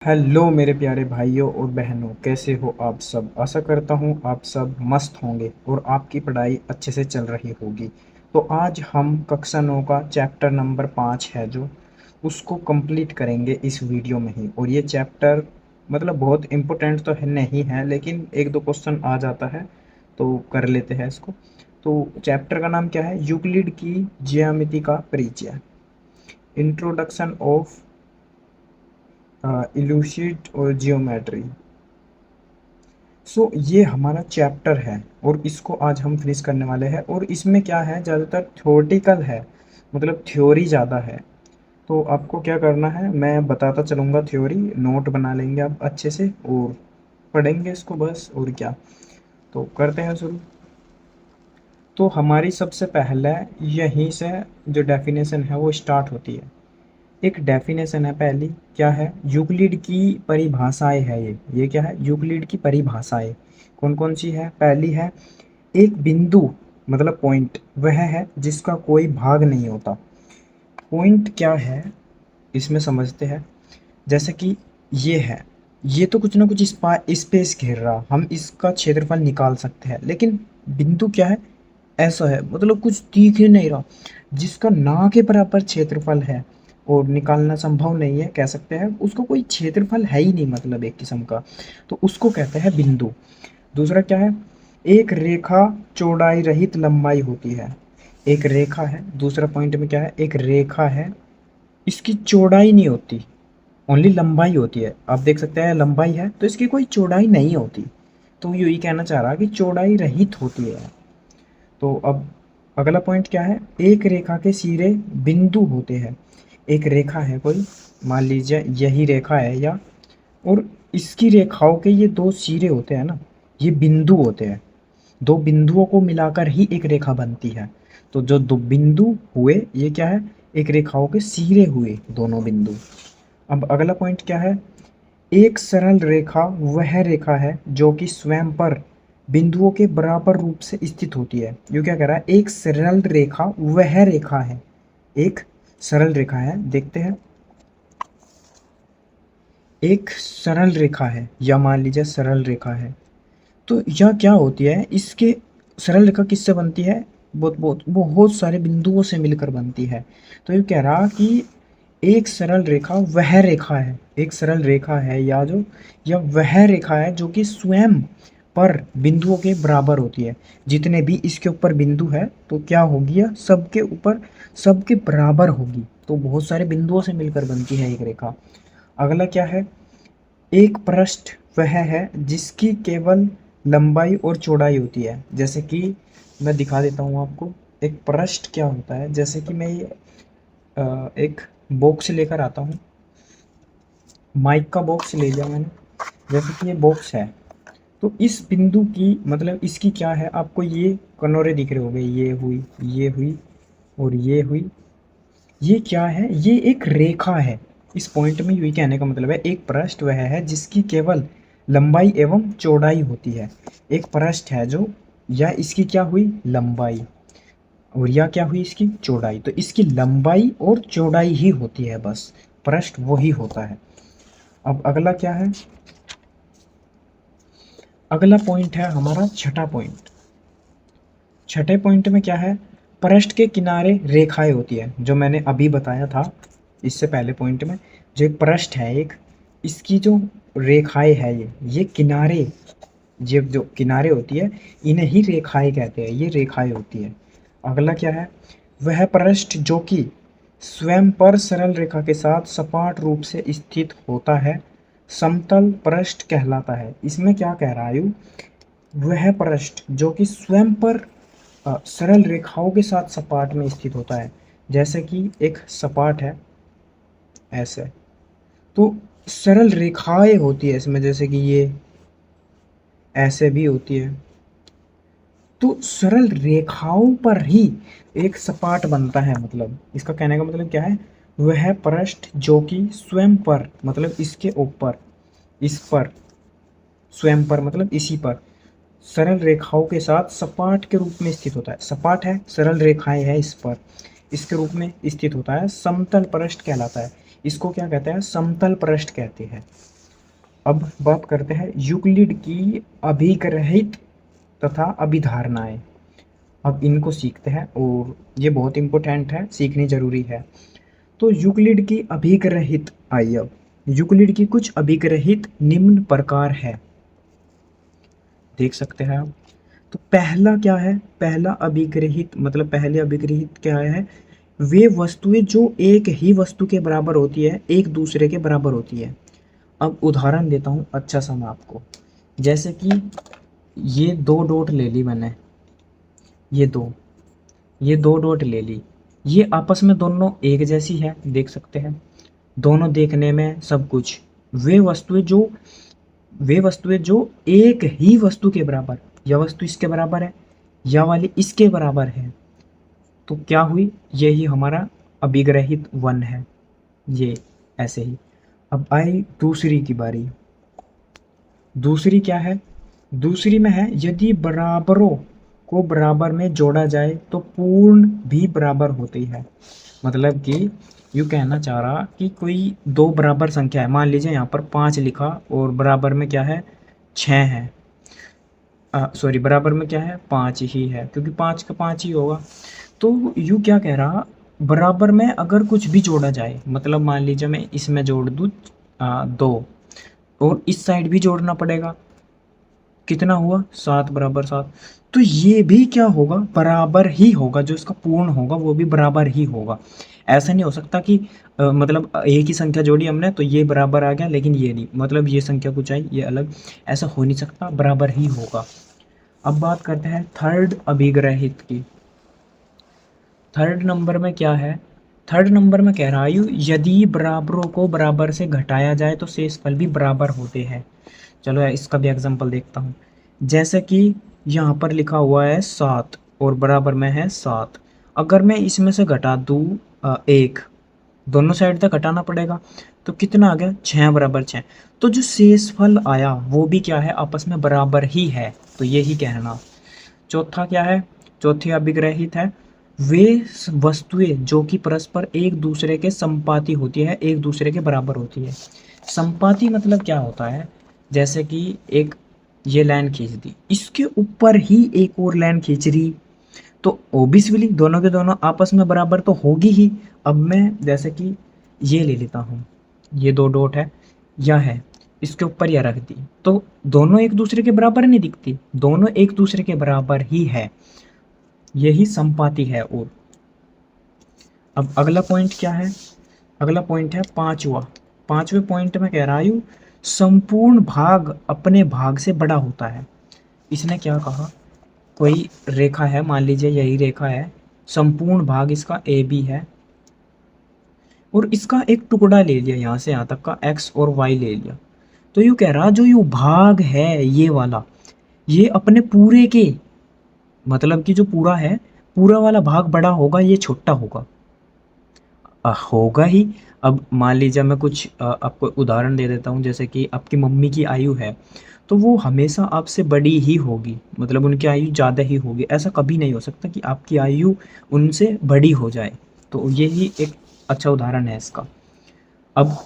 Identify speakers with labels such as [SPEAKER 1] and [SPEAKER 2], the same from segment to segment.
[SPEAKER 1] Hello मेरे प्यारे भाइयों और बहनों, कैसे हो आप सब। आशा करता हूँ आप सब मस्त होंगे और आपकी पढ़ाई अच्छे से चल रही होगी। तो आज हम कक्षा 9 का चैप्टर नंबर 5 है जो उसको कंप्लीट करेंगे इस वीडियो में ही। और ये चैप्टर मतलब बहुत इम्पोर्टेंट तो है नहीं है, लेकिन एक दो क्वेश्चन आ जाता है तो कर लेते हैं इसको। तो चैप्टर का नाम क्या है? यूक्लिड की ज्यामिति का परिचय, इंट्रोडक्शन ऑफ इल्यूसिड और जियोमेट्री। ये हमारा चैप्टर है और इसको आज हम फिनिश करने वाले हैं। और इसमें क्या है, ज़्यादातर थ्योरेटिकल है, मतलब थ्योरी ज़्यादा है। तो आपको क्या करना है मैं बताता चलूँगा, थ्योरी नोट बना लेंगे आप अच्छे से और पढ़ेंगे इसको बस, और क्या। तो करते हैं शुरू। तो हमारी सबसे पहले यहीं से जो डेफिनेशन है वो स्टार्ट होती है। एक डेफिनेशन है पहली, क्या है? यूक्लिड की परिभाषाएं है ये क्या है? यूक्लिड की परिभाषाएं कौन कौन सी है? पहली है, एक बिंदु मतलब पॉइंट वह है जिसका कोई भाग नहीं होता। पॉइंट क्या है इसमें समझते हैं। जैसे कि ये है, ये तो कुछ ना कुछ स्पेस घेर रहा, हम इसका क्षेत्रफल निकाल सकते हैं। लेकिन बिंदु क्या है? ऐसा है, मतलब कुछ दिख ही नहीं रहा, जिसका ना के बराबर क्षेत्रफल है और निकालना संभव नहीं है, कह सकते हैं उसको कोई क्षेत्रफल है ही नहीं, मतलब एक किस्म का। तो उसको कहते हैं बिंदु। दूसरा क्या है? एक रेखा चौड़ाई रहित लंबाई होती है। एक रेखा है, दूसरा पॉइंट में क्या है? एक रेखा है, इसकी चौड़ाई नहीं होती, ओनली लंबाई होती है। आप देख सकते हैं लंबाई है तो इसकी कोई चौड़ाई नहीं होती। तो यही कहना चाह रहा कि चौड़ाई रहित होती है। तो अब अगला पॉइंट क्या है? एक रेखा के सिरे बिंदु होते हैं। एक रेखा है कोई, मान लीजिए यही रेखा है, या और इसकी रेखाओं के ये दो सिरे होते हैं ना, ये बिंदु होते हैं। दो बिंदुओं को मिलाकर ही एक रेखा बनती है। तो जो दो बिंदु हुए ये क्या है? एक रेखाओं के सिरे हुए दोनों बिंदु। अब अगला पॉइंट क्या है? एक सरल रेखा वह रेखा है जो कि स्वयं पर बिंदुओं के बराबर रूप से स्थित होती है। ये क्या कह रहा है? एक सरल रेखा वह रेखा है, एक सरल रेखा है, देखते हैं। एक सरल रेखा है, या मान लीजिए सरल रेखा है, तो यह क्या होती है? इसके सरल रेखा किससे बनती है? बहुत बहुत बहुत सारे बिंदुओं से मिलकर बनती है। तो ये कह रहा कि एक सरल रेखा वह रेखा है, एक सरल रेखा है या जो, या वह रेखा है जो कि स्वयं पर बिंदुओं के बराबर होती है। जितने भी इसके ऊपर बिंदु है तो क्या होगी? यह सबके ऊपर सबके बराबर होगी। तो बहुत सारे बिंदुओं से मिलकर बनती है एक रेखा। अगला क्या है? एक पृष्ठ वह है जिसकी केवल लंबाई और चौड़ाई होती है। जैसे कि मैं दिखा देता हूँ आपको, एक पृष्ठ क्या होता है। जैसे कि मैं ये एक बॉक्स लेकर आता हूँ, माइक का बॉक्स ले लिया मैंने। जैसे कि ये बॉक्स है, तो इस बिंदु की मतलब इसकी क्या है, आपको ये कनोरे दिख रहे होंगे, ये हुई, ये हुई और ये हुई। ये क्या है? ये एक रेखा है। इस पॉइंट में यही कहने का मतलब है, एक पृष्ठ वह है जिसकी केवल लंबाई एवं चौड़ाई होती है। एक पृष्ठ है जो, या इसकी क्या हुई? लंबाई, और या क्या हुई? इसकी चौड़ाई। तो इसकी लंबाई और चौड़ाई ही होती है बस, पृष्ठ वही होता है। अब अगला क्या है? अगला पॉइंट है हमारा छठा पॉइंट। छठे पॉइंट में क्या है? पृष्ठ के किनारे रेखाएं होती है, जो मैंने अभी बताया था इससे पहले पॉइंट में। जो एक पृष्ठ है एक, इसकी जो रेखाएं है ये किनारे, ये जो किनारे होती है इन्हें ही रेखाएं कहते हैं, ये रेखाएं होती है। अगला क्या है? वह पृष्ठ जो कि स्वयं पर सरल रेखा के साथ सपाट रूप से स्थित होता है समतल पृष्ठ कहलाता है। इसमें क्या कह रहा है? वह पृष्ठ जो कि स्वयं पर सरल रेखाओं के साथ सपाट में स्थित होता है। जैसे कि एक सपाट है ऐसे, तो सरल रेखाएं होती है इसमें, जैसे कि ये ऐसे भी होती है। तो सरल रेखाओं पर ही एक सपाट बनता है। मतलब इसका कहने का मतलब क्या है? वह पृष्ठ जो कि स्वयं पर मतलब इसके ऊपर, इस पर, स्वयं पर मतलब इसी पर सरल रेखाओं के साथ सपाट के रूप में स्थित होता है। सपाट है, सरल रेखाएं हैं इस पर, इसके रूप में स्थित होता है, समतल पृष्ठ कहलाता है। इसको क्या कहते हैं? समतल पृष्ठ कहते हैं। अब बात करते हैं यूक्लिड की अभिग्रहित तथा अभिधारणाएं। अब इनको सीखते हैं और ये बहुत इंपॉर्टेंट है, सीखनी जरूरी है। तो यूक्लिड की अभिग्रहित, आइए अब यूक्लिड की कुछ अभिग्रहित निम्न प्रकार है, देख सकते हैं आप। तो पहला क्या है, पहला अभिग्रहित मतलब पहले अभिग्रहित क्या है, वे वस्तुएं जो एक ही वस्तु के बराबर होती है, एक दूसरे के बराबर होती है। अब उदाहरण देता हूँ अच्छा सा मैं आपको, जैसे कि ये दो डॉट ले ली मैंने, ये दो डॉट ले ली, ये आपस में दोनों एक जैसी है, देख सकते हैं, दोनों देखने में सब कुछ, वे वस्तुएं जो वे वस्तुएं जो एक ही वस्तु के बराबर, यह वस्तु इसके बराबर है, यह वाली इसके बराबर है, तो क्या हुई, यही हमारा अभिग्रहित वन है, ये ऐसे ही। अब आई दूसरी की बारी। दूसरी क्या है, दूसरी में है यदि बराबरों को बराबर में जोड़ा जाए तो पूर्ण भी बराबर होती है। मतलब कि यूँ कहना चाह रहा कि कोई दो बराबर संख्या है, मान लीजिए यहाँ पर 5 लिखा और बराबर में क्या है, 6 है, सॉरी बराबर में क्या है, 5 ही है, क्योंकि 5 का 5 ही होगा। तो यूँ क्या कह रहा, बराबर में अगर कुछ भी जोड़ा जाए, मतलब मान लीजिए मैं इसमें जोड़ दूँ 2 और इस साइड भी जोड़ना पड़ेगा, कितना हुआ, 7 बराबर 7, तो ये भी क्या होगा, बराबर ही होगा, जो इसका पूर्ण होगा वो भी बराबर ही होगा। ऐसा नहीं हो सकता कि मतलब एक ही संख्या जोड़ी हमने तो ये बराबर आ गया लेकिन ये नहीं, मतलब ये संख्या कुछ आई ये अलग, ऐसा हो नहीं सकता, बराबर ही होगा। अब बात करते हैं थर्ड अभिग्रहित की। थर्ड नंबर में क्या है, थर्ड नंबर में कह रहा हूँ यदि बराबरों को बराबर से घटाया जाए तो शेषफल भी बराबर होते हैं। चलो इसका भी एग्जांपल देखता हूँ, जैसे कि यहाँ पर लिखा हुआ है 7 और बराबर में है 7, अगर मैं इसमें से घटा दूँ 1, दोनों साइड तक घटाना पड़ेगा, तो कितना आ गया, 6 बराबर 6, तो जो शेषफल आया वो भी क्या है, आपस में बराबर ही है, तो यही कहना। चौथा क्या है, चौथी अभिग्रहित है, वे वस्तुएं जो कि परस्पर एक दूसरे के संपाती होती है, एक दूसरे के बराबर होती है। संपाती मतलब क्या होता है, जैसे कि एक ये लाइन खींच दी, इसके ऊपर ही एक और लाइन खींच रही, तो ओबियसली दोनों के दोनों आपस में बराबर तो होगी ही। अब मैं जैसे कि ये ले लेता हूँ, ये दो डॉट है, यह है, इसके ऊपर यह रख दी, तो दोनों एक दूसरे के बराबर नहीं दिखती, दोनों एक दूसरे के बराबर ही है, यही संपाती है। और अब अगला पॉइंट क्या है, अगला पॉइंट है पांचवा। पांचवें पॉइंट में कह रहा हूँ संपूर्ण भाग अपने भाग से बड़ा होता है। इसने क्या कहा, कोई रेखा है, मान लीजिए यही रेखा है, संपूर्ण भाग इसका ए बी है, और इसका एक टुकड़ा ले लिया यहाँ से यहाँ तक का एक्स और वाई ले लिया, तो यूँ कह रहा जो ये भाग है ये वाला, ये अपने पूरे के मतलब कि जो पूरा है, पूरा वाला भाग बड़ा होगा, ये छोटा होगा, होगा ही। अब मान लीजिए मैं कुछ आपको उदाहरण दे देता हूँ, जैसे कि आपकी मम्मी की आयु है, तो वो हमेशा आपसे बड़ी ही होगी, मतलब उनकी आयु ज़्यादा ही होगी, ऐसा कभी नहीं हो सकता कि आपकी आयु उनसे बड़ी हो जाए। तो यही एक अच्छा उदाहरण है इसका। अब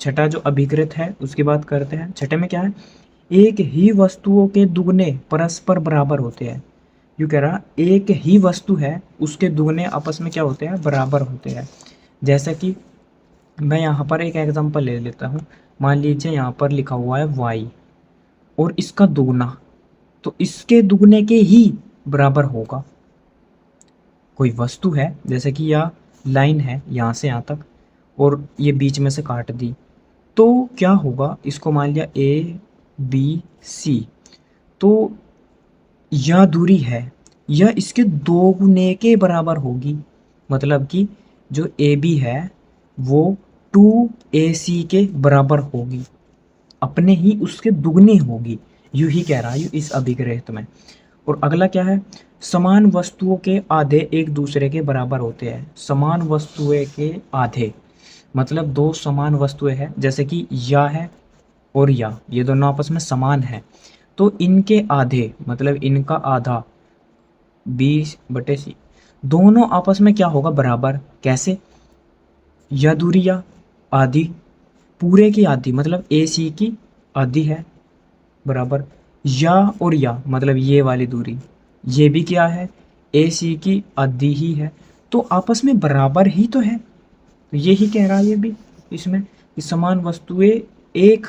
[SPEAKER 1] छठा जो अभिकृत है उसकी बात करते हैं। छठे में क्या है, एक ही वस्तुओं के दुगने परस्पर बराबर होते हैं। यूँ कह रहा एक ही वस्तु है, उसके दुगने आपस में क्या होते हैं, बराबर होते हैं। जैसे कि मैं यहाँ पर एक एग्जांपल ले लेता हूँ, मान लीजिए यहाँ पर लिखा हुआ है y और इसका दुगना, तो इसके दुगने के ही बराबर होगा। कोई वस्तु है, जैसे कि यह लाइन है यहाँ से यहाँ तक और ये बीच में से काट दी, तो क्या होगा, इसको मान लिया ए बी सी, तो यह दूरी है, यह इसके दोगुने के बराबर होगी, मतलब कि जो ए बी है वो 2AC के बराबर होगी, अपने ही उसके दुगनी होगी, यूं ही कह रहा है इस अभिग्रहित में। और अगला क्या है, समान वस्तुओं के आधे एक दूसरे के बराबर होते हैं। समान वस्तुएं के आधे मतलब दो समान वस्तुएं हैं, जैसे कि या है और या, ये दोनों आपस में समान है, तो इनके आधे मतलब इनका आधा 20/c, दोनों आपस में क्या होगा, बराबर। कैसे, या दूरी या आधी, पूरे की आधी मतलब ए सी की आधी है बराबर या और या मतलब ये वाली दूरी ये भी क्या है ए सी की आधी ही है, तो आपस में बराबर ही तो है। तो यही कह रहा है ये भी इसमें कि समान वस्तुएं एक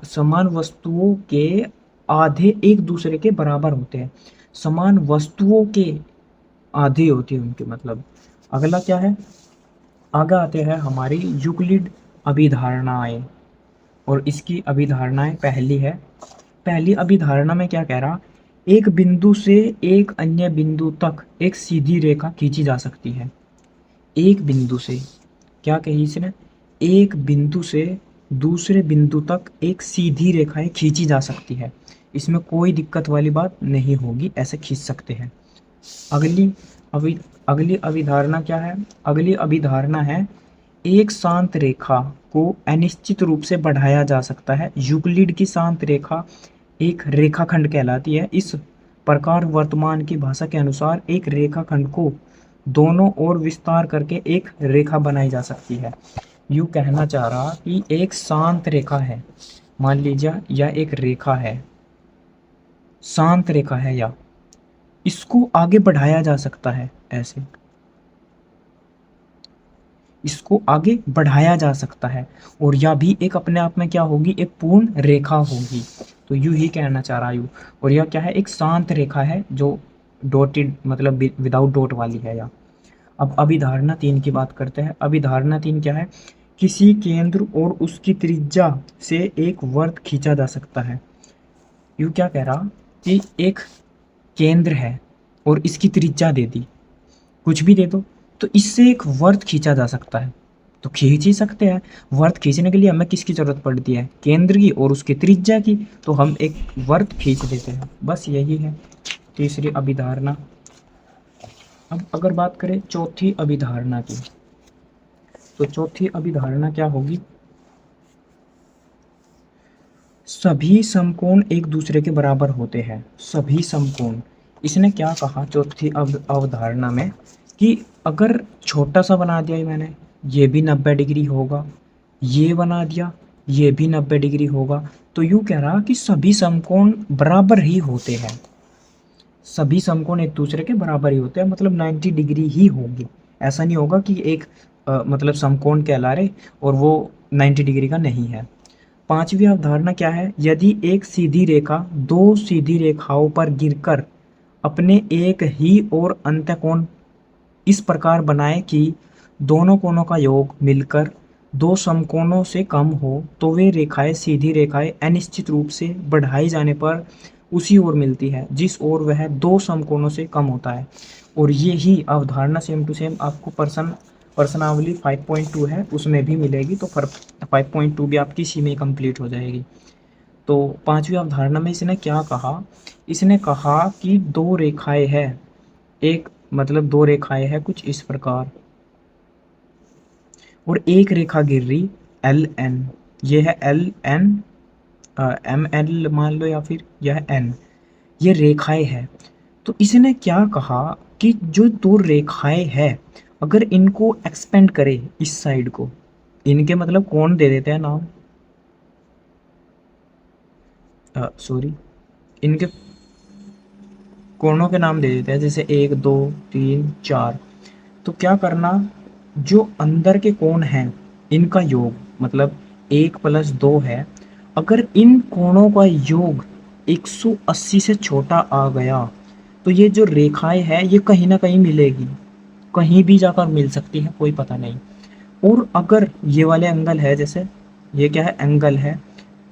[SPEAKER 1] समान वस्तुओं के आधे एक दूसरे के बराबर होते हैं। समान वस्तुओं के आधे होती है उनके मतलब। अगला क्या है, आगे आते हैं हमारी यूक्लिड अभिधारणाएं। और इसकी अभिधारणाएं पहली है, पहली अभिधारणा में क्या कह रहा, एक बिंदु से एक अन्य बिंदु तक एक सीधी रेखा खींची जा सकती है। एक बिंदु से क्या कही इसने, एक बिंदु से दूसरे बिंदु तक एक सीधी रेखाएं खींची जा सकती है, इसमें कोई दिक्कत वाली बात नहीं होगी, ऐसे खींच सकते हैं। अगली अभि अगली अभिधारणा क्या है, अगली अभिधारणा है एक शांत रेखा को अनिश्चित रूप से बढ़ाया जा सकता है। यूक्लिड की शांत रेखा एक रेखाखंड कहलाती है। इस प्रकार वर्तमान की भाषा के अनुसार एक रेखाखंड को दोनों ओर विस्तार करके एक रेखा बनाई जा सकती है। यूँ कहना चाह रहा कि एक शांत रेखा है, मान लीजिए यह एक रेखा है, शांत रेखा है, या इसको आगे बढ़ाया जा सकता है, ऐसे इसको आगे बढ़ाया जा सकता है, और यह भी एक अपने आप में क्या होगी, एक पूर्ण रेखा होगी। तो यूं ही कहना चाह रहा यूं। और यह क्या है, एक शांत रेखा है जो डॉटेड मतलब विदाउट डॉट वाली है। या अब अभिधारणा 3 की बात करते हैं। अभिधारणा 3 क्या है, किसी केंद्र और उसकी त्रिज्या से एक वर्त खींचा जा सकता है। यूं क्या कह रहा कि एक केंद्र है और इसकी त्रिज्या दे दी, कुछ भी दे दो, तो इससे एक वर्त खींचा जा सकता है। तो खींच ही सकते हैं। वर्त खींचने के लिए हमें किसकी जरूरत पड़ती है, केंद्र की और उसकी त्रिज्या की। तो हम एक वर्त खींच देते हैं, बस यही है तीसरी अभिधारणा। अब अगर बात करें चौथी अभिधारणा की, तो चौथी अभिधारणा क्या होगी, सभी समकोण एक दूसरे के बराबर होते हैं। सभी समकोण, इसने क्या कहा चौथी अवधारणा में कि अगर छोटा सा बना दिया मैंने, ये भी 90 डिग्री होगा, ये बना दिया ये भी 90 डिग्री होगा, तो यूँ कह रहा कि सभी समकोण बराबर ही होते हैं। सभी समकोण एक दूसरे के बराबर ही होते हैं, मतलब 90 डिग्री ही होंगे। ऐसा नहीं होगा कि एक मतलब समकोण कहला रहे और वो 90 डिग्री का नहीं है। पांचवी अवधारणा क्या है, यदि एक सीधी रेखा दो सीधी रेखाओं पर गिरकर अपने एक ही और अंतःकोण इस प्रकार बनाए कि दोनों कोणों का योग मिलकर दो समकोणों से कम हो, तो वे रेखाएं सीधी रेखाएं अनिश्चित रूप से बढ़ाई जाने पर उसी ओर मिलती है जिस ओर वह दो समकोणों से कम होता है। और ये ही अवधारणा सेम टू सेम आपको प्रश्नावली 5.2 है उसमें भी मिलेगी, तो 5.2 भी आपकी इसी में कंप्लीट हो जाएगी। तो पांचवी अवधारणा में इसने क्या कहा, इसने कहा कि दो रेखाएं हैं, एक मतलब दो रेखाएं हैं कुछ इस प्रकार, और एक रेखा गिर रही एल एन, ये है एल एन, एम एल मान लो, या फिर यह एन, ये रेखाएं हैं। तो इसने क्या कहा कि जो दो रेखाएं हैं अगर इनको एक्सपेंड करें इस साइड को, इनके मतलब कोण दे देते हैं नाम, सॉरी इनके कोणों के नाम दे देते हैं, जैसे 1 2 3 4। तो क्या करना, जो अंदर के कोण हैं इनका योग मतलब 1 + 2 है, अगर इन कोणों का योग 180 से छोटा आ गया तो ये जो रेखाएं हैं ये कहीं ना कहीं मिलेगी, कहीं भी जाकर मिल सकती है, कोई पता नहीं। और अगर ये वाले एंगल है, जैसे ये क्या है, एंगल है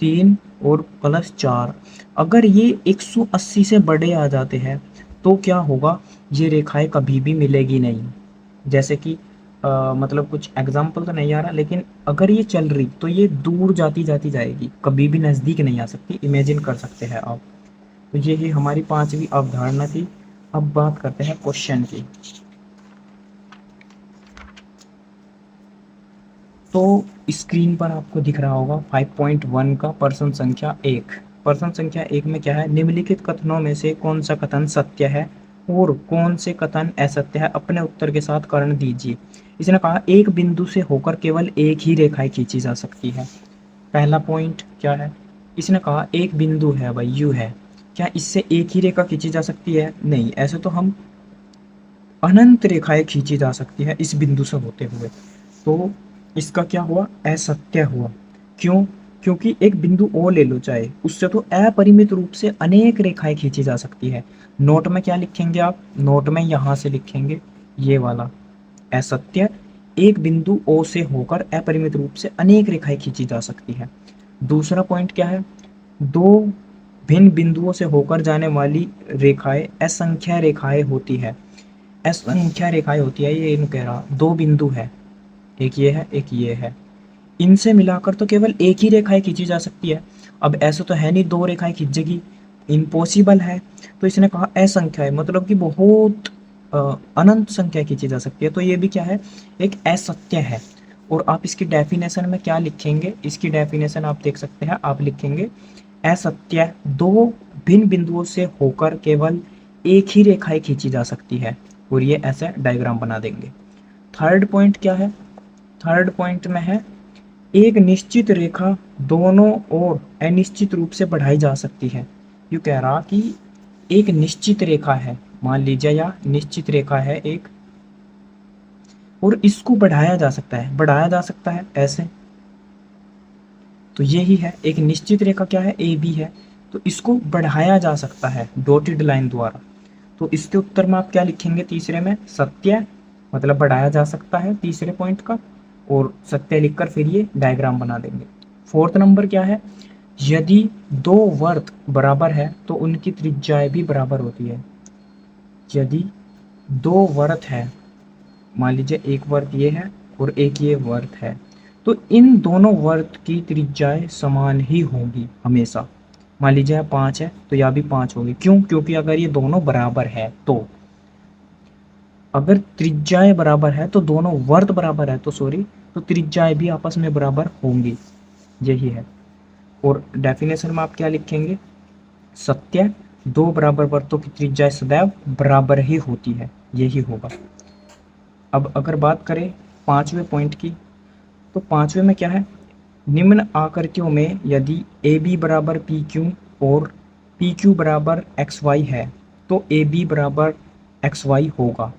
[SPEAKER 1] 3 और +4, अगर ये 180 से बड़े आ जाते हैं तो क्या होगा, ये रेखाएं कभी भी मिलेगी नहीं। जैसे कि मतलब कुछ एग्जाम्पल तो नहीं आ रहा, लेकिन अगर ये चल रही तो ये दूर जाती जाती जाएगी, कभी भी नज़दीक नहीं आ सकती, इमेजिन कर सकते हैं आप। तो ये ही हमारी पांचवी अवधारणा थी। अब बात करते हैं क्वेश्चन की। तो स्क्रीन पर आपको दिख रहा होगा 5.1 का प्रश्न संख्या 1। प्रश्न संख्या 1 में क्या है, निम्नलिखित कथनों में से कौन सा कथन सत्य है और कौन से कथन असत्य है, अपने उत्तर के साथ कारण दीजिए। इसने कहा एक बिंदु से होकर केवल एक ही रेखाएं खींची जा सकती है। पहला पॉइंट क्या है, इसने कहा एक बिंदु है भाई, यू है, क्या इससे एक ही रेखा खींची जा सकती है? नहीं, ऐसे तो हम अनंत रेखाएं खींची जा सकती है इस बिंदु से होते हुए। तो इसका क्या हुआ, असत्य हुआ। क्यों? क्योंकि एक बिंदु ओ ले लो चाहे, उससे तो अपरिमित रूप से अनेक रेखाएं खींची जा सकती है। नोट में क्या लिखेंगे आप, नोट में यहाँ से लिखेंगे ये वाला असत्य, एक बिंदु ओ से होकर अपरिमित रूप से अनेक रेखाएं खींची जा सकती है। दूसरा पॉइंट क्या है, दो भिन्न बिंदुओं से होकर जाने वाली रेखाएं असंख्य रेखाएं होती है। असंख्य रेखाएं होती है, ये इन कह रहा, दो बिंदु है, एक ये है एक ये है, इनसे मिलाकर तो केवल एक ही रेखाएं खींची जा सकती है। अब ऐसा तो है नहीं दो रेखाएं खींचेगी, इम्पॉसिबल है। तो इसने कहा असंख्य है, मतलब कि बहुत अनंत संख्या खींची जा सकती है। तो ये भी क्या है, एक असत्य है। और आप इसकी डेफिनेशन में क्या लिखेंगे, इसकी डेफिनेशन आप देख सकते हैं, आप लिखेंगे असत्य, दो भिन्न बिंदुओं से होकर केवल एक ही रेखाएं खींची जा सकती है। और ये ऐसे डायग्राम बना देंगे। थर्ड पॉइंट क्या है, थर्ड पॉइंट में है एक निश्चित रेखा दोनों ओर अनिश्चित रूप से बढ़ाई जा सकती है। यू कह रहा कि एक निश्चित रेखा है, मान लीजिए, या निश्चित रेखा है एक, और इसको बढ़ाया जा सकता है, बढ़ाया जा सकता है ऐसे। तो यही है, एक निश्चित रेखा क्या है, ए बी है, तो इसको बढ़ाया जा सकता है डॉटेड लाइन द्वारा। तो इसके उत्तर में आप क्या लिखेंगे, तीसरे में सत्य, मतलब बढ़ाया जा सकता है तीसरे पॉइंट का, और सत्य लिखकर फिर ये डायग्राम बना देंगे। फोर्थ नंबर क्या है, यदि दो वर्त बराबर है तो उनकी त्रिज्याएं भी बराबर होती है। यदि दो वर्त है, मान लीजिए एक वर्त ये है और एक ये वर्त है, तो इन दोनों वर्त की त्रिज्याएं समान ही होंगी हमेशा। मान लीजिए यहाँ 5 है तो यहाँ भी 5 होगी। क्यों? क्योंकि अगर ये दोनों बराबर है, तो अगर त्रिज्याएं बराबर है तो दोनों वर्त बराबर है, तो त्रिज्याएं भी आपस में बराबर होंगी, यही है। और डेफिनेशन में आप क्या लिखेंगे, सत्य, दो बराबर वर्तों की त्रिज्याएं सदैव बराबर ही होती है, यही होगा। अब अगर बात करें पांचवें पॉइंट की, तो पांचवें में क्या है, निम्न आकृतियों में यदि ए बी बराबर पी क्यू और पी क्यू बराबर एक्स वाई है तो ए बी बराबर एक्स वाई होगा।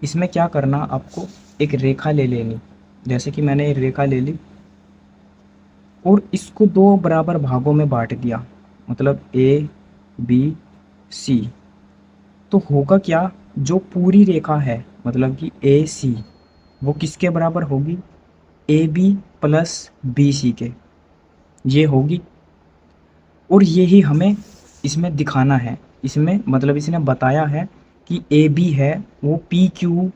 [SPEAKER 1] इसमें क्या करना, आपको एक रेखा ले लेनी, जैसे कि मैंने एक रेखा ले ली और इसको दो बराबर भागों में बांट दिया, मतलब ए बी सी। तो होगा क्या, जो पूरी रेखा है मतलब कि ए सी, वो किसके बराबर होगी, A B plus B C के, ये होगी। और यही हमें इसमें दिखाना है, इसमें मतलब इसने बताया है कि ए बी है वो पी क्यू,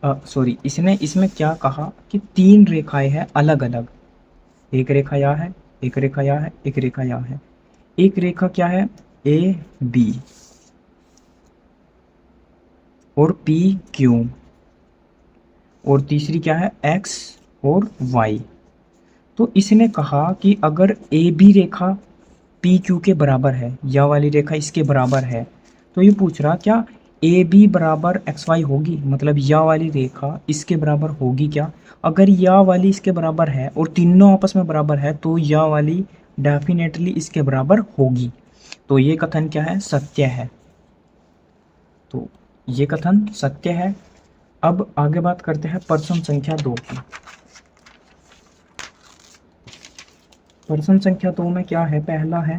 [SPEAKER 1] सॉरी, इसने इसमें क्या कहा कि तीन रेखाएं हैं अलग अलग, एक रेखा यहाँ है, एक रेखा यहाँ है, एक रेखा यहाँ है। एक रेखा क्या है, ए बी और पी क्यू, और तीसरी क्या है, एक्स और वाई। तो इसने कहा कि अगर ए बी रेखा पी क्यू के बराबर है, यह वाली रेखा इसके बराबर है, तो ये पूछ रहा क्या ए बी बराबर एक्स वाई होगी, मतलब यह वाली रेखा इसके बराबर होगी क्या। अगर यह वाली इसके बराबर है और तीनों आपस में बराबर है तो यह वाली डेफिनेटली इसके बराबर होगी। तो ये कथन क्या है, सत्य है। तो ये कथन सत्य है। अब आगे बात करते हैं प्रश्न संख्या 2 की। प्रश्न संख्या 2 में क्या है, पहला है,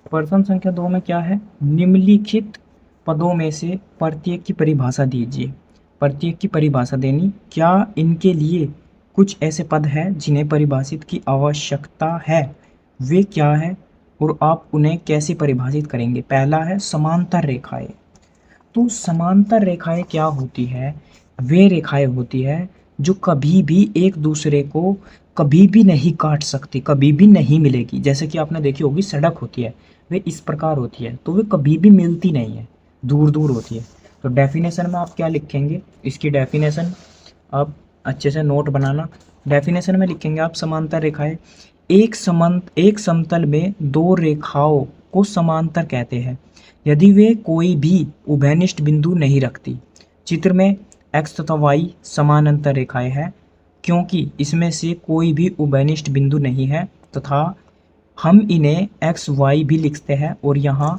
[SPEAKER 1] प्रश्न संख्या 2 में क्या है, निम्नलिखित पदों में से प्रत्येक की परिभाषा दीजिए। प्रत्येक की परिभाषा देनी, क्या इनके लिए कुछ ऐसे पद हैं जिन्हें परिभाषित की आवश्यकता है, वे क्या है और आप उन्हें कैसे परिभाषित करेंगे। पहला है समांतर रेखाएं। तो समांतर रेखाएं क्या होती है, वे रेखाएं होती है जो कभी भी एक दूसरे को कभी भी नहीं काट सकती, कभी भी नहीं मिलेगी। जैसे कि आपने देखी होगी सड़क होती है, वे इस प्रकार होती है, तो वे कभी भी मिलती नहीं है, दूर दूर होती है। तो डेफिनेशन में आप क्या लिखेंगे, इसकी डेफिनेशन आप अच्छे से नोट बनाना। डेफिनेशन में लिखेंगे आप, समांतर रेखाएं, एक समतल में दो रेखाओं को समांतर कहते हैं यदि वे कोई भी उभयनिष्ठ बिंदु नहीं रखती। चित्र में x तथा y समानांतर रेखाएं हैं क्योंकि इसमें से कोई भी उभयनिष्ठ बिंदु नहीं है तथा हम इन्हें x y भी लिखते हैं और यहाँ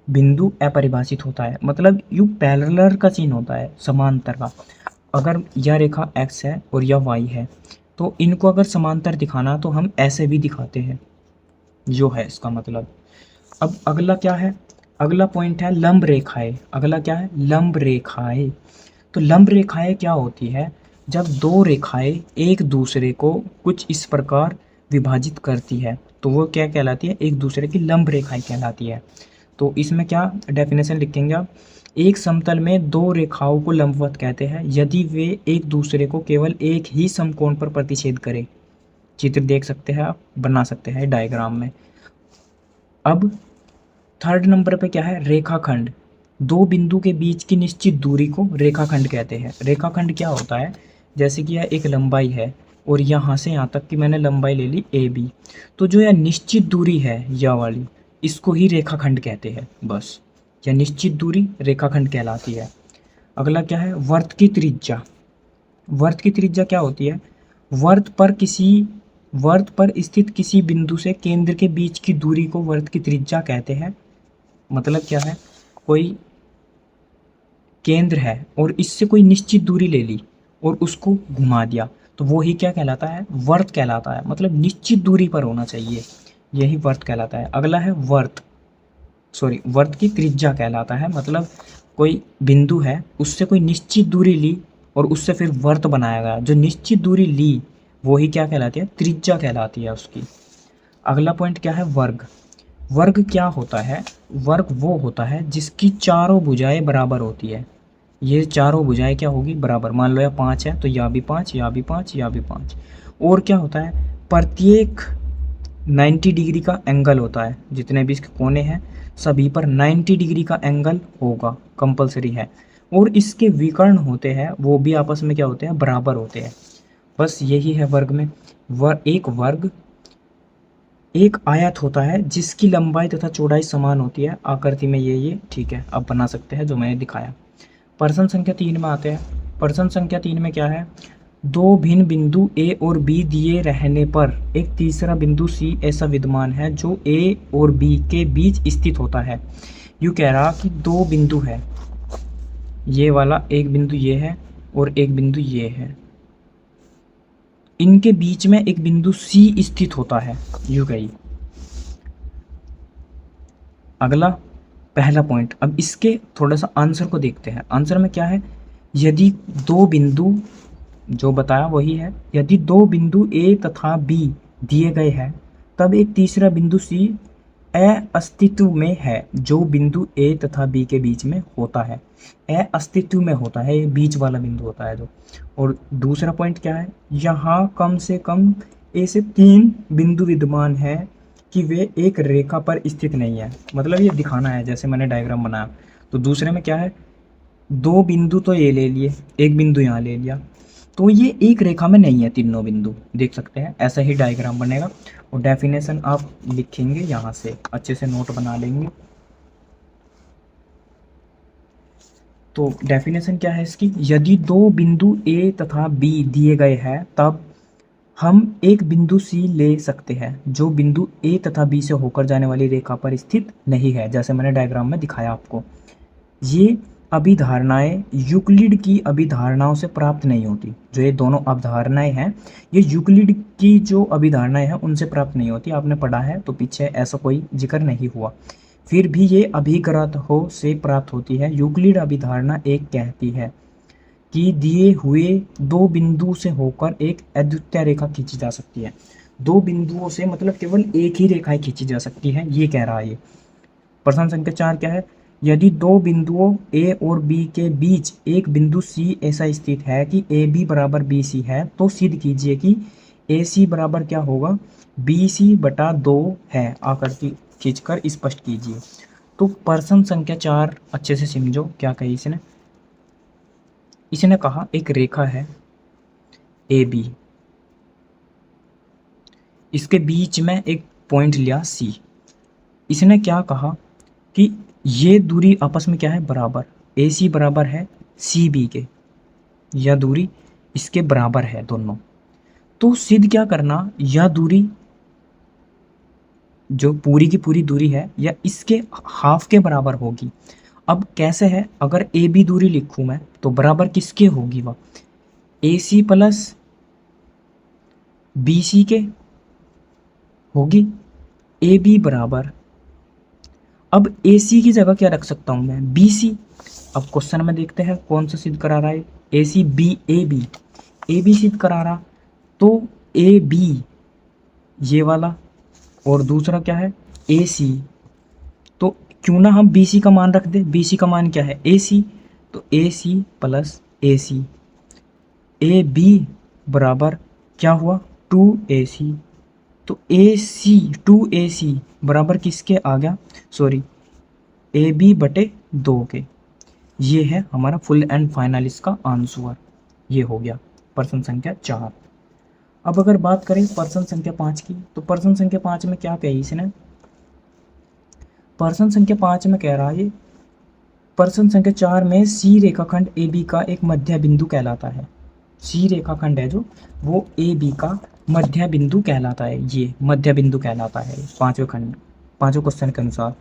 [SPEAKER 1] बिंदु अपरिभाषित होता है, मतलब यू पैरेलल का चिन्ह होता है, समांतर का। अगर यह रेखा x है और यह y है तो इनको अगर समांतर दिखाना तो हम ऐसे भी दिखाते हैं, जो है इसका मतलब। अब अगला क्या है, अगला पॉइंट है लंब रेखाएं। अगला क्या है, लंब रेखाएं। तो लंब रेखाएं क्या होती है, जब दो रेखाएं एक दूसरे को कुछ इस प्रकार विभाजित करती है तो वो क्या कहलाती है, एक दूसरे की लंब रेखाएं कहलाती है। तो इसमें क्या डेफिनेशन लिखेंगे आप, एक समतल में दो रेखाओं को लंबवत कहते हैं यदि वे एक दूसरे को केवल एक ही समकोण पर प्रतिच्छेद करें। चित्र देख सकते हैं आप, बना सकते हैं डायग्राम में। अब थर्ड नंबर पे क्या है, रेखाखंड। दो बिंदु के बीच की निश्चित दूरी को रेखाखंड कहते हैं। रेखाखंड क्या होता है, जैसे कि यह एक लंबाई है और यहाँ से यहाँ तक की मैंने लंबाई ले ली ए बी, तो जो यह निश्चित दूरी है यह वाली, इसको ही रेखाखंड कहते हैं। बस यह निश्चित दूरी रेखाखंड कहलाती है। अगला क्या है, वर्त की त्रिज्या। वर्त की त्रिज्या क्या होती है, वर्त पर स्थित किसी बिंदु से केंद्र के बीच की दूरी को वर्त की त्रिज्या कहते हैं। मतलब क्या है, कोई केंद्र है और इससे कोई निश्चित दूरी ले ली और उसको घुमा दिया तो वो ही क्या कहलाता है, वर्त कहलाता है। मतलब निश्चित दूरी पर होना चाहिए, यही वर्त कहलाता है। अगला है वर्त की त्रिज्या कहलाता है। मतलब कोई बिंदु है, उससे कोई निश्चित दूरी ली और उससे फिर वर्त बनाया गया, जो निश्चित दूरी ली वो ही क्या कहलाती है, त्रिज्या कहलाती है उसकी। अगला पॉइंट क्या है, वर्ग। वर्ग क्या होता है, वर्ग वो होता है जिसकी चारों भुजाएं बराबर होती है। ये चारों भुजाएं क्या होगी, बराबर। मान लो यह 5 है तो यह भी 5, यह भी 5, यह भी 5। और क्या होता है, प्रत्येक 90 डिग्री का एंगल होता है, जितने भी इसके कोने हैं सभी पर 90 डिग्री का एंगल होगा, कंपलसरी है। और इसके विकर्ण होते हैं वो भी आपस में क्या होते हैं, बराबर होते हैं। बस यही है वर्ग में। एक वर्ग एक आयत होता है जिसकी लंबाई तथा चौड़ाई समान होती है। आकृति में ये ठीक है, अब बना सकते हैं जो मैंने दिखाया। प्रश्न संख्या 3 में आते हैं। प्रश्न संख्या 3 में क्या है, दो भिन्न बिंदु ए और बी दिए रहने पर एक तीसरा बिंदु सी ऐसा विद्यमान है जो ए और बी के बीच स्थित होता है। यूँ कह रहा कि दो बिंदु है, ये वाला एक बिंदु ये है और एक बिंदु ये है, इनके बीच में एक बिंदु सी स्थित होता है, यूँ कही। अगला पहला पॉइंट, अब इसके थोड़ा सा आंसर को देखते हैं। आंसर में क्या है, यदि दो बिंदु, जो बताया वही है, यदि दो बिंदु ए तथा बी दिए गए हैं तब एक तीसरा बिंदु सी अस्तित्व में है जो बिंदु ए तथा बी के बीच में होता है। अस्तित्व में होता है, ये बीच वाला बिंदु होता है जो। और दूसरा पॉइंट क्या है, यहाँ कम से कम ए से 3 बिंदु विद्यमान है कि वे एक रेखा पर स्थित नहीं है। मतलब ये दिखाना है, जैसे मैंने डायग्राम बनाया। तो दूसरे में क्या है, दो बिंदु तो ये ले लिए, एक बिंदु यहाँ ले लिया, तो ये एक रेखा में नहीं है तीनों बिंदु, देख सकते हैं। ऐसा ही डायग्राम बनेगा और डेफिनेशन आप लिखेंगे, यहाँ से अच्छे से नोट बना लेंगे। तो डेफिनेशन क्या है इसकी, यदि दो बिंदु ए तथा बी दिए गए हैं तब हम एक बिंदु सी ले सकते हैं जो बिंदु ए तथा बी से होकर जाने वाली रेखा पर स्थित नहीं है, जैसे मैंने डायग्राम में दिखाया आपको। ये अभिधारणाएं यूक्लिड की अभिधारणाओं से प्राप्त नहीं होती। जो ये दोनों अवधारणाएं हैं, ये यूक्लिड की जो अभिधारणाएं हैं उनसे प्राप्त नहीं होती। आपने पढ़ा है तो पीछे ऐसा कोई जिक्र नहीं हुआ। फिर भी ये अभिग्रहों से प्राप्त होती है। यूक्लिड अभिधारणा एक कहती है कि दिए हुए दो बिंदु से होकर एक अद्वितीय रेखा खींची जा सकती है। दो बिंदुओं से मतलब केवल एक ही रेखाएं खींची जा सकती है, ये कह रहा है ये। प्रश्न संख्या 4 क्या है, यदि दो बिंदुओं ए और बी के बीच एक बिंदु सी ऐसा स्थित है कि ए बी बराबर बी सी है तो सिद्ध कीजिए कि ए सी बराबर क्या होगा, बी सी बटा 2 है। आकृति खींचकर स्पष्ट कीजिए। तो प्रश्न संख्या 4 अच्छे से समझो क्या कही इसने। इसने कहा एक रेखा है ए बी, इसके बीच में एक पॉइंट लिया सी। इसने क्या कहा कि ये दूरी आपस में क्या है, बराबर। ए सी बराबर है सी बी के, यह दूरी इसके बराबर है दोनों। तो सिद्ध क्या करना, यह दूरी जो पूरी की पूरी दूरी है या इसके हाफ के बराबर होगी। अब कैसे है, अगर ए बी दूरी लिखूं मैं तो बराबर किसके होगी, वह ए सी प्लस बी सी के होगी। ए बी बराबर, अब ए सी की जगह क्या रख सकता हूं मैं, बी सी। अब क्वेश्चन में देखते हैं कौन सा सिद्ध करा रहा है, ए सी बी ए बी सिद्ध करा रहा। तो ए बी ये वाला, और दूसरा क्या है ए सी। तो क्यों ना हम बी सी का मान रख दे, बी सी का मान क्या है ए सी। तो ए C plus A C, A B बराबर क्या हुआ, टू ए सी। तो ए सी टू ए सी बराबर किसके आ गया, सॉरी ए बी बटे दो के। ये है हमारा फुल एंड फाइनल इसका आंसर, ये हो गया प्रश्न संख्या 4। अब अगर बात करें प्रश्न संख्या 5 की, तो प्रश्न संख्या 5 में क्या कही इसने, प्रश्न संख्या 5 में कह रहा है, प्रश्न संख्या 4 में सी रेखाखंड ए बी का एक मध्य बिंदु कहलाता है। सी रेखाखंड है जो, वो ए बी का मध्य बिंदु कहलाता है, ये मध्य बिंदु कहलाता है पांचों क्वेश्चन के अनुसार।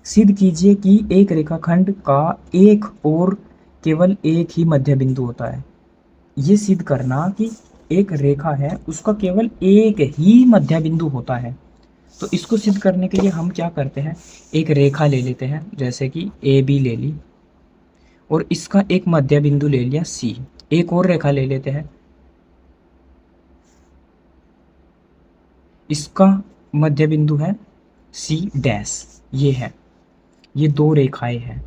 [SPEAKER 1] सिद्ध कीजिए कि एक रेखाखंड का एक और केवल एक ही मध्य बिंदु होता है। ये सिद्ध करना कि एक रेखा है उसका केवल एक ही मध्य बिंदु होता है। तो इसको सिद्ध करने के लिए हम क्या करते हैं, एक रेखा ले लेते हैं, जैसे कि ए बी ले ली और इसका एक मध्य बिंदु ले लिया सी। एक और रेखा ले लेते हैं, इसका मध्य बिंदु है सी डैश, ये है, ये दो रेखाएं हैं।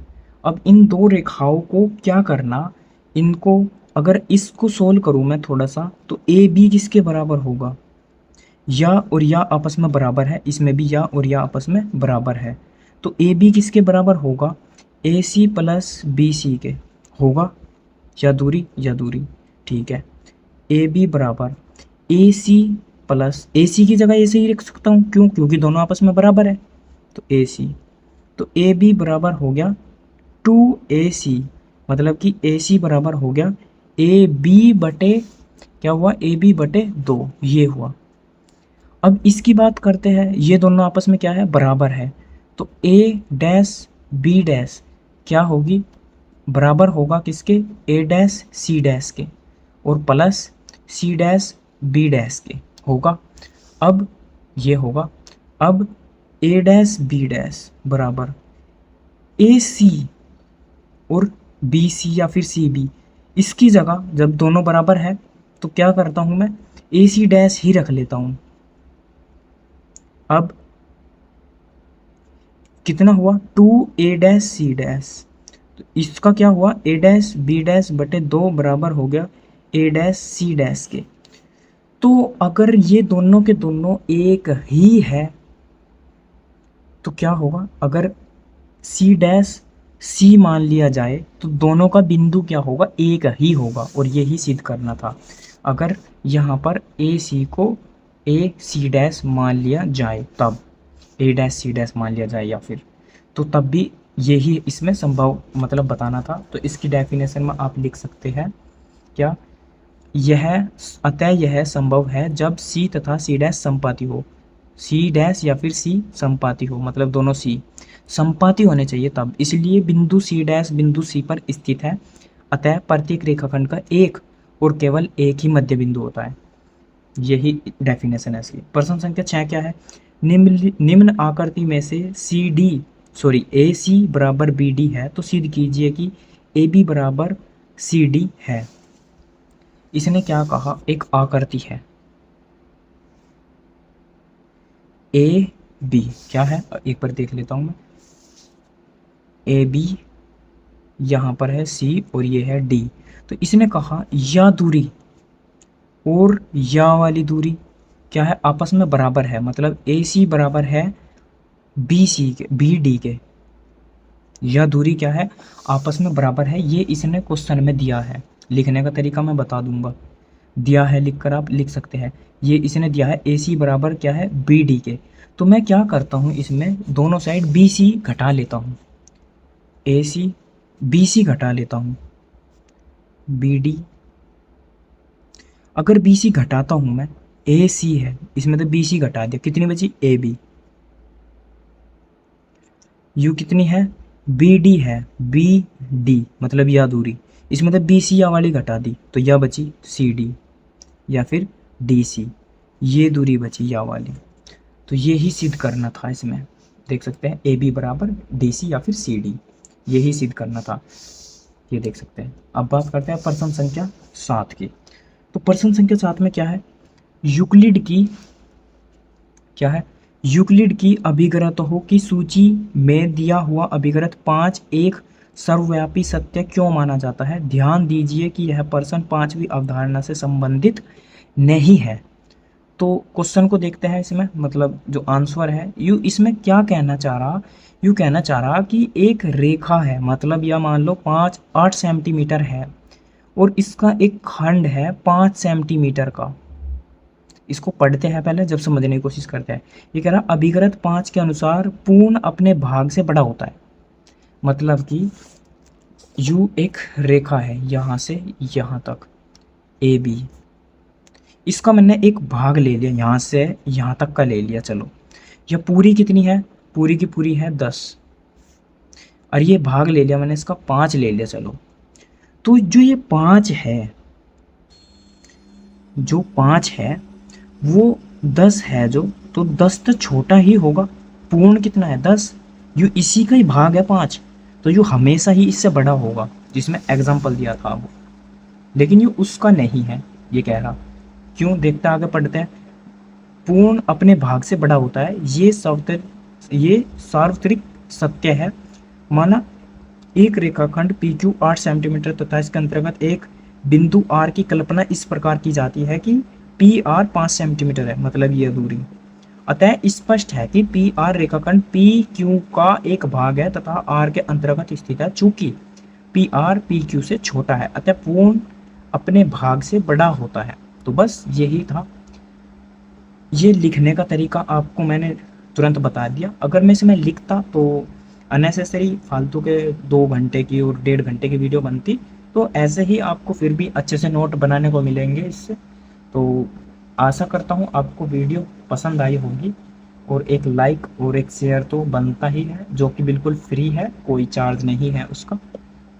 [SPEAKER 1] अब इन दो रेखाओं को क्या करना, इनको अगर इसको सोल्व करूं मैं थोड़ा सा, तो ए बी किसके बराबर होगा, या और या आपस में बराबर है, इसमें भी या और या आपस में बराबर है। तो ए बी किसके बराबर होगा, ए सी प्लस बी सी के होगा, या दूरी, ठीक है। ए बी बराबर ए सी प्लस, ए सी की जगह ऐसे ही रख सकता हूँ, क्यों, क्योंकि दोनों आपस में बराबर है। तो ए सी, तो ए बी बराबर हो गया टू ए सी, मतलब कि ए सी बराबर हो गया ए बी बटे, क्या हुआ, ए बी बटे दो, ये हुआ। अब इसकी बात करते हैं, ये दोनों आपस में क्या है, बराबर है। तो ए डैश बी डैश क्या होगी, बराबर होगा किसके, ए डैश सी डैश के, और plus C dash B dash के होगा। अब ये होगा, अब ए डैश बी डैश बराबर ए सी और बी सी या फिर सी बी, इसकी जगह जब दोनों बराबर है तो क्या करता हूं मैं, ए सी डैश ही रख लेता हूं। अब कितना हुआ, two A dash C dash, तो इसका क्या हुआ, ए डैश बी डैश बटे दो बराबर हो गया ए डैश सी डैश के। तो अगर ये दोनों के दोनों एक ही है तो क्या होगा, अगर सी डैश सी मान लिया जाए तो दोनों का बिंदु क्या होगा, एक ही होगा, और यही सिद्ध करना था। अगर यहाँ पर ए सी को ए सी डैश मान लिया जाए, तब ए डैश सी डैश मान लिया जाए, या फिर तो तब भी यही इसमें संभव मतलब बताना था। तो इसकी डेफिनेशन में आप लिख सकते हैं क्या, यह अतः यह संभव है जब सी तथा सी डैश समपाती हो, सी डैश या फिर सी समपाती हो, मतलब दोनों सी समपाती होने चाहिए तब, इसलिए बिंदु सी डैश बिंदु सी पर स्थित है। अतः प्रत्येक रेखाखंड का एक और केवल एक ही मध्य बिंदु होता है, यही डेफिनेशन है इसकी। प्रश्न संख्या 6 क्या है, निम्न आकृति में से सी डी सॉरी ए सी बराबर बी डी है, तो सिद्ध कीजिए कि ए बी बराबर सी डी है। इसने क्या कहा, एक आकृति है ए बी, क्या है एक बार देख लेता हूं मैं, ए बी यहाँ पर है सी और ये है डी। तो इसने कहा या दूरी और या वाली दूरी क्या है, आपस में बराबर है, मतलब ए सी बराबर है बी सी के, बी डी के। यह दूरी क्या है, आपस में बराबर है, ये इसने क्वेश्चन में दिया है। लिखने का तरीका मैं बता दूंगा, दिया है लिखकर आप लिख सकते हैं। ये इसने दिया है ए सी बराबर क्या है बी डी के, तो मैं क्या करता हूँ, इसमें दोनों साइड बी सी घटा लेता हूँ, ए सी, बी सी घटा लेता हूँ, बी डी। अगर बी सी घटाता हूँ मैं, ए सी है इसमें तो बी सी घटा दिया, कितनी बची ए बी। यू कितनी है, बी डी है, बी डी मतलब यह दूरी, इसमें तो बी सी या वाली घटा दी तो यह बची सी डी या फिर डी सी, ये दूरी बची या वाली। तो ये ही सिद्ध करना था इसमें, देख सकते हैं ए बी बराबर डी सी या फिर सी डी, यही सिद्ध करना था, ये देख सकते हैं। अब बात करते हैं प्रश्न संख्या 7 की। तो प्रश्न संख्या 7 में क्या है, यूक्लिड की, क्या है, यूक्लिड की अभिग्रतों की सूची में दिया हुआ अभिग्रत 5 एक सर्वव्यापी सत्य क्यों माना जाता है। ध्यान दीजिए कि यह प्रश्न 5वीं अवधारणा से संबंधित नहीं है। तो क्वेश्चन को देखते हैं, इसमें मतलब जो आंसर है, यू इसमें क्या कहना चाह रहा, यू कहना चाह रहा कि एक रेखा है, मतलब यह मान लो 8 सेंटीमीटर है और इसका एक खंड है 5 सेंटीमीटर का। इसको पढ़ते हैं पहले, जब समझने की कोशिश करते हैं। ये कह रहा अभिग्रत 5 के अनुसार पूर्ण अपने भाग से बड़ा होता है, मतलब कि यू एक रेखा है यहाँ से यहाँ तक ए बी, इसका मैंने एक भाग ले लिया, यहाँ से यहाँ तक का ले लिया। चलो यह पूरी कितनी है, पूरी की पूरी है 10, और ये भाग ले लिया मैंने इसका 5 ले लिया। चलो तो जो ये 5 है, जो 5 है वो 10 है जो, तो 10 तो छोटा ही होगा, पूर्ण कितना है 10, यू इसी का ही भाग है 5, तो यू हमेशा ही इससे बड़ा होगा, जिसमें एग्जाम्पल दिया था वो, लेकिन ये उसका नहीं है, ये कह रहा। क्यों, देखते आगे पढ़ते हैं। पूर्ण अपने भाग से बड़ा होता है, ये सार्वत्रिक सत्य है। माना एक रेखाखंड पी क्यू 8 सेंटीमीटर तथा इसके अंतर्गत एक बिंदु आर की कल्पना इस प्रकार की जाती है कि पी आर 5 सेंटीमीटर है, मतलब यह दूरी। अतः स्पष्ट है कि पी आर रेखाखंड पी क्यू का एक भाग है तथा आर के अंतर्गत स्थित है। चूंकि पी आर पी क्यू से छोटा है अतः पूर्ण अपने भाग से बड़ा होता है। तो बस यही था, ये लिखने का तरीका आपको मैंने तुरंत बता दिया। अगर मैं इसमें लिखता तो अननेसेसरी फालतू के 2 घंटे की और 1.5 घंटे की वीडियो बनती, तो ऐसे ही आपको फिर भी अच्छे से नोट बनाने को मिलेंगे इससे। तो आशा करता हूँ आपको वीडियो पसंद आई होगी, और एक लाइक और एक शेयर तो बनता ही है, जो कि बिल्कुल फ्री है, कोई चार्ज नहीं है उसका।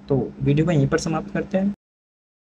[SPEAKER 1] तो वीडियो को यहीं पर समाप्त करते हैं।